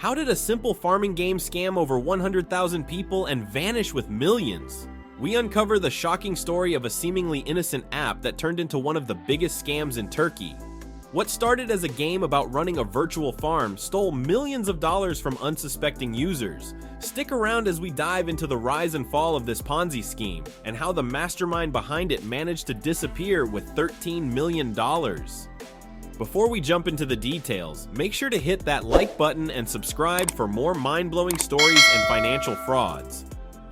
How did a simple farming game scam over 100,000 people and vanish with millions? We uncover the shocking story of a seemingly innocent app that turned into one of the biggest scams in Turkey. What started as a game about running a virtual farm stole millions of dollars from unsuspecting users. Stick around as we dive into the rise and fall of this Ponzi scheme and how the mastermind behind it managed to disappear with $13 million. Before we jump into the details, make sure to hit that like button and subscribe for more mind-blowing stories and financial frauds.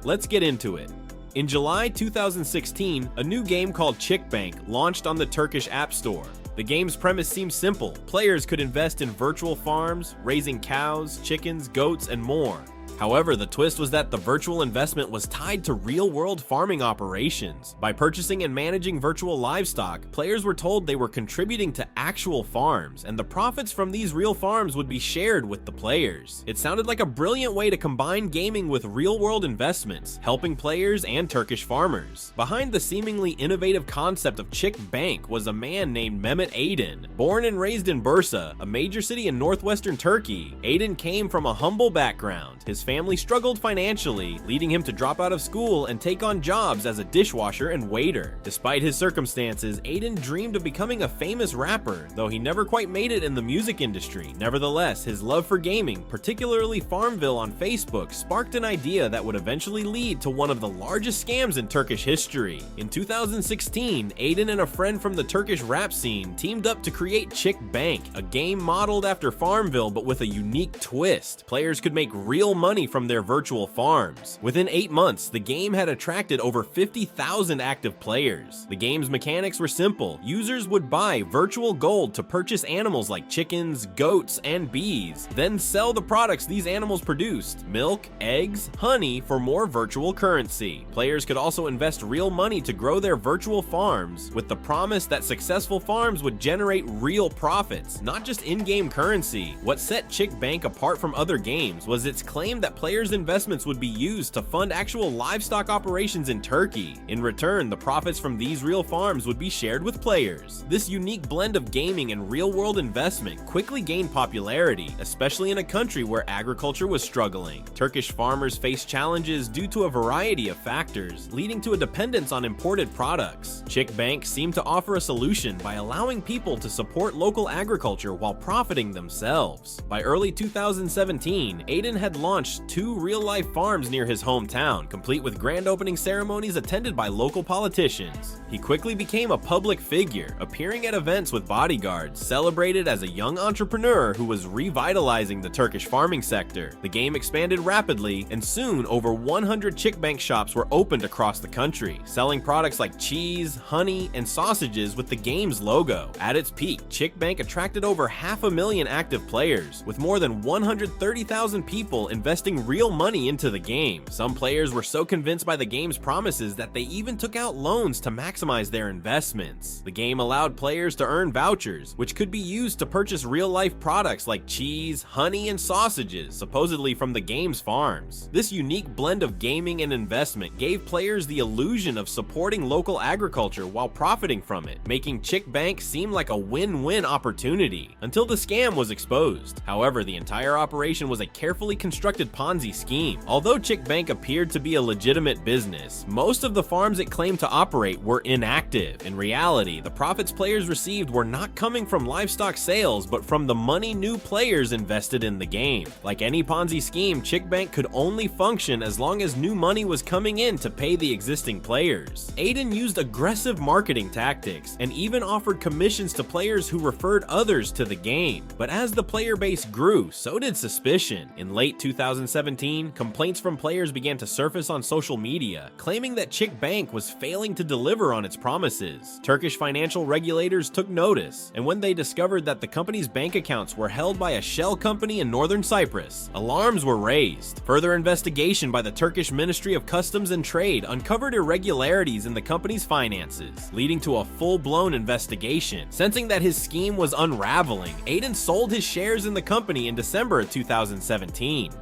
Let's get into it. In July 2016, a new game called ChicBank launched on the Turkish App Store. The game's premise seemed simple. Players could invest in virtual farms, raising cows, chickens, goats, and more. However, the twist was that the virtual investment was tied to real-world farming operations. By purchasing and managing virtual livestock, players were told they were contributing to actual farms, and the profits from these real farms would be shared with the players. It sounded like a brilliant way to combine gaming with real-world investments, helping players and Turkish farmers. Behind the seemingly innovative concept of ChicBank was a man named Mehmet Aydin. Born and raised in Bursa, a major city in northwestern Turkey, Aydin came from a humble background. His family struggled financially, leading him to drop out of school and take on jobs as a dishwasher and waiter. Despite his circumstances, Aydin dreamed of becoming a famous rapper, though he never quite made it in the music industry. Nevertheless, his love for gaming, particularly Farmville on Facebook, sparked an idea that would eventually lead to one of the largest scams in Turkish history. In 2016, Aydin and a friend from the Turkish rap scene teamed up to create ChicBank, a game modeled after Farmville but with a unique twist. Players could make real money from their virtual farms. Within 8 months, the game had attracted over 50,000 active players. The game's mechanics were simple. Users would buy virtual gold to purchase animals like chickens, goats, and bees, then sell the products these animals produced: milk, eggs, honey, for more virtual currency. Players could also invest real money to grow their virtual farms, with the promise that successful farms would generate real profits, not just in-game currency. What set ChicBank apart from other games was its claim that players' investments would be used to fund actual livestock operations in Turkey. In return, the profits from these real farms would be shared with players. This unique blend of gaming and real-world investment quickly gained popularity, especially in a country where agriculture was struggling. Turkish farmers faced challenges due to a variety of factors, leading to a dependence on imported products. ChicBank seemed to offer a solution by allowing people to support local agriculture while profiting themselves. By early 2017, Aydin had launched 2 real-life farms near his hometown, complete with grand opening ceremonies attended by local politicians. He quickly became a public figure, appearing at events with bodyguards, celebrated as a young entrepreneur who was revitalizing the Turkish farming sector. The game expanded rapidly, and soon over 100 ChicBank shops were opened across the country, selling products like cheese, honey, and sausages with the game's logo. At its peak, ChicBank attracted over 500,000 active players, with more than 130,000 people investing real money into the game. Some players were so convinced by the game's promises that they even took out loans to maximize their investments. The game allowed players to earn vouchers, which could be used to purchase real-life products like cheese, honey, and sausages, supposedly from the game's farms. This unique blend of gaming and investment gave players the illusion of supporting local agriculture while profiting from it, making ChicBank seem like a win-win opportunity, until the scam was exposed. However, the entire operation was a carefully constructed Ponzi scheme. Although ChicBank appeared to be a legitimate business, most of the farms it claimed to operate were inactive. In reality, the profits players received were not coming from livestock sales, but from the money new players invested in the game. Like any Ponzi scheme, ChicBank could only function as long as new money was coming in to pay the existing players. Aydin used aggressive marketing tactics and even offered commissions to players who referred others to the game. But as the player base grew, so did suspicion. In late 2017, complaints from players began to surface on social media, claiming that ChicBank was failing to deliver on its promises. Turkish financial regulators took notice, and when they discovered that the company's bank accounts were held by a shell company in northern Cyprus, alarms were raised. Further investigation by the Turkish Ministry of Customs and Trade uncovered irregularities in the company's finances, leading to a full-blown investigation. Sensing that his scheme was unraveling, Aydin sold his shares in the company in December of 2017.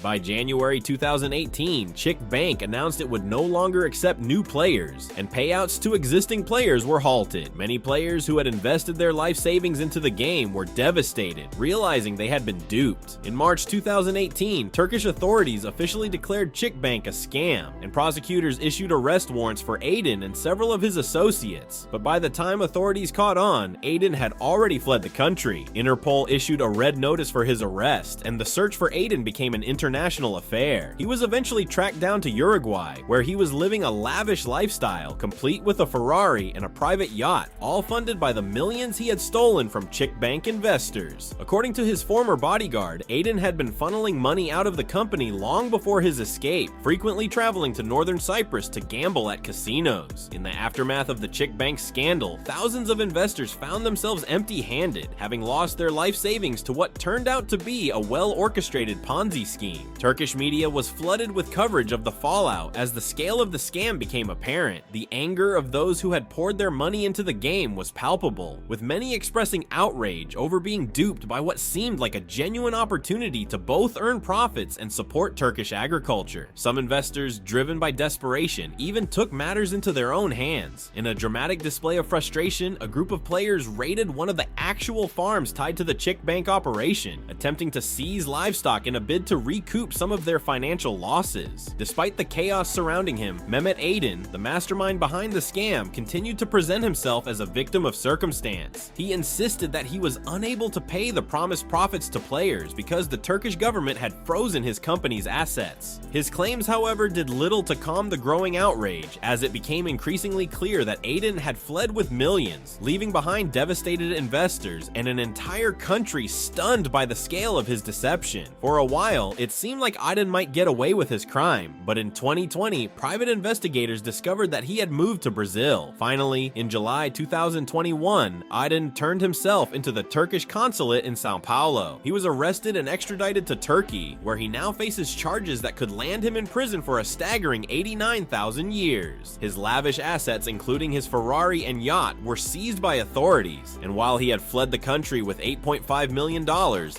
By January 2018, ChicBank announced it would no longer accept new players, and payouts to existing players were halted. Many players who had invested their life savings into the game were devastated, realizing they had been duped. In March 2018, Turkish authorities officially declared ChicBank a scam, and prosecutors issued arrest warrants for Aydin and several of his associates. But by the time authorities caught on, Aydin had already fled the country. Interpol issued a red notice for his arrest, and the search for Aydin became an international affair. He was eventually tracked down to Uruguay, where he was living a lavish lifestyle, complete with a Ferrari and a private yacht, all funded by the millions he had stolen from ChicBank investors. According to his former bodyguard, Aydin had been funneling money out of the company long before his escape, frequently traveling to northern Cyprus to gamble at casinos. In the aftermath of the ChicBank scandal, thousands of investors found themselves empty-handed, having lost their life savings to what turned out to be a well-orchestrated Ponzi scheme. Turkish media was flooded with coverage of the fallout as the scale of the scam became apparent. The anger of those who had poured their money into the game was palpable, with many expressing outrage over being duped by what seemed like a genuine opportunity to both earn profits and support Turkish agriculture. Some investors, driven by desperation, even took matters into their own hands. In a dramatic display of frustration, a group of players raided one of the actual farms tied to the ChicBank operation, attempting to seize livestock in a bid to recoup some of their financial losses. Despite the chaos surrounding him, Mehmet Aydin, the mastermind behind the scam, continued to present himself as a victim of circumstance. He insisted that he was unable to pay the promised profits to players because the Turkish government had frozen his company's assets. His claims, however, did little to calm the growing outrage, as it became increasingly clear that Aydin had fled with millions, leaving behind devastated investors and an entire country stunned by the scale of his deception. For a while, it seemed like Aydin might get away with his crime, but in 2020, private investigators discovered that he had moved to Brazil. Finally, in July 2021, Aydin turned himself into the Turkish consulate in Sao Paulo. He was arrested and extradited to Turkey, where he now faces charges that could land him in prison for a staggering 89,000 years. His lavish assets, including his Ferrari and yacht, were seized by authorities, and while he had fled the country with $8.5 million,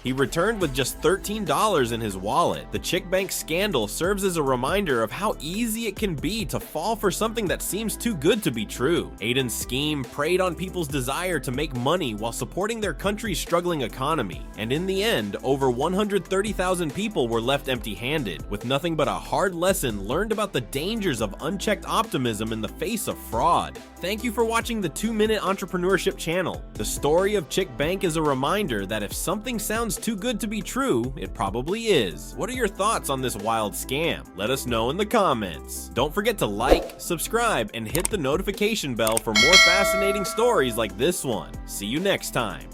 he returned with just $13 in his wallet. The ChicBank scandal serves as a reminder of how easy it can be to fall for something that seems too good to be true. Aydin's scheme preyed on people's desire to make money while supporting their country's struggling economy, and in the end, over 130,000 people were left empty-handed, with nothing but a hard lesson learned about the dangers of unchecked optimism in the face of fraud. Thank you for watching the 2-Minute Entrepreneurship channel. The story of ChicBank is a reminder that if something sounds too good to be true, it probably is. What are your thoughts on this wild scam? Let us know in the comments. Don't forget to like, subscribe, and hit the notification bell for more fascinating stories like this one. See you next time.